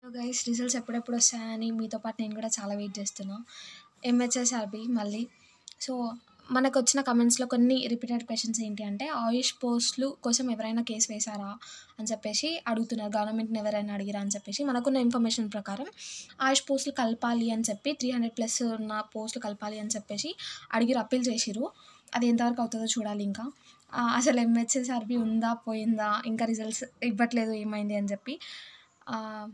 Guys results ఎప్పుడెప్పుడు వస్తాయని మీతో పాటు నేను కూడా చాలా వెయిట్ చేస్తున్నా. ఎంహెచ్ఎస్ఆర్‌బీ మళ్ళీ. సో, మనకొచ్చిన కమెంట్స్‌లో కొన్ని రిపీటెడ్ క్వెషన్స్ ఏంటి అంటే, ఆయుష్ పోస్టులు కోసం ఎవరైనా కేస్ వేశారా అని చెప్పేసి అడుగుతున్నారు. గవర్నమెంట్‌ని ఎవరైనా అడిగిరా అని చెప్పేసి. మనకున్న ఇన్ఫర్మేషన్ ప్రకారం ఆయుష్ పోస్టులు కలపాలి అని చెప్పి 300+ ఉన్న పోస్టులు కలపాలి అని చెప్పేసి అడిగిర్రు, అప్పీల్ చేసిర్రు. అది ఎంతవరకు అవుతుందో చూడాలి ఇంకా. అసలు ఎంహెచ్ఎస్ఆర్‌బీ ఉందా? పోయిందా? ఇంకా రిజల్ట్స్ ఇవ్వట్లేదు ఏమైంది అని చెప్పి. ఆహ్,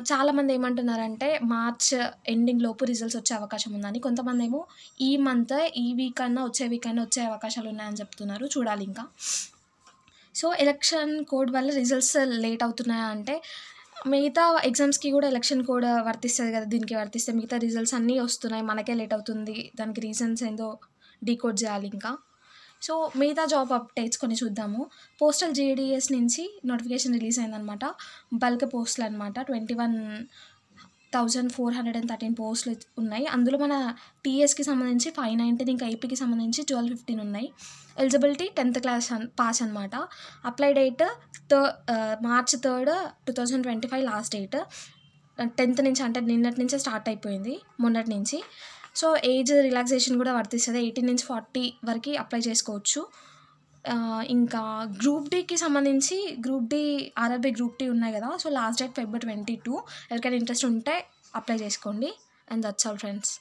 చాలామంది ఏమంటున్నారంటే మార్చ్ ఎండింగ్ లోపు రిజల్ట్స్ వచ్చే అవకాశం ఉందని. కొంతమందేమో ఈ మంత్, ఈ వీక్ అన్నా వచ్చే వీక్ అన్నా వచ్చే అవకాశాలు ఉన్నాయని చెప్తున్నారు. చూడాలి ఇంకా. సో, ఎలక్షన్ కోడ్ వల్ల రిజల్ట్స్ లేట్ అవుతున్నాయా అంటే, మిగతా ఎగ్జామ్స్‌కి కూడా ఎలక్షన్ కోడ్ వర్తిస్తది కదా! దీనికి వర్తిస్తే మిగతా రిజల్ట్స్ అన్నీ వస్తున్నాయి. మనకే లేట్ అవుతుంది. దానికి రీజన్స్ ఏందో డీకోడ్ చేయాలి ఇంకా. సో, మిగతా జాబ్ అప్డేట్స్ కొన్ని చూద్దాము. పోస్టల్ జేడీఎస్ నుంచి నోటిఫికేషన్ రిలీజ్ అయిందనమాట. బల్క్ పోస్టులనమాట. 21,413 పోస్టులు ఉన్నాయి. అందులో మన టీఎస్‌కి సంబంధించి 519, ఇంకా ఏపీకి సంబంధించి 1215 ఉన్నాయి. ఎలిజిబిలిటీ 10th క్లాస్ పాస్ అనమాట. Apply date March 3, 2025 last date. 10th నుంచి అంటే నిన్నటి నుంచే స్టార్ట్ అయిపోయింది, మొన్నటి నుంచి. సో, ఏజ్ రిలాక్సేషన్ కూడా వర్తిస్తది. 18-40 వరకు అప్లై చేసుకోవచ్చు. ఇంకా గ్రూప్ డీకి సంబంధించి group D, RRB group D ఉన్నాయి కదా! So, last date Feb 22. ఎవరికైనా ఇంట్రెస్ట్ ఉంటే అప్లై చేసుకోండి. And that's all friends.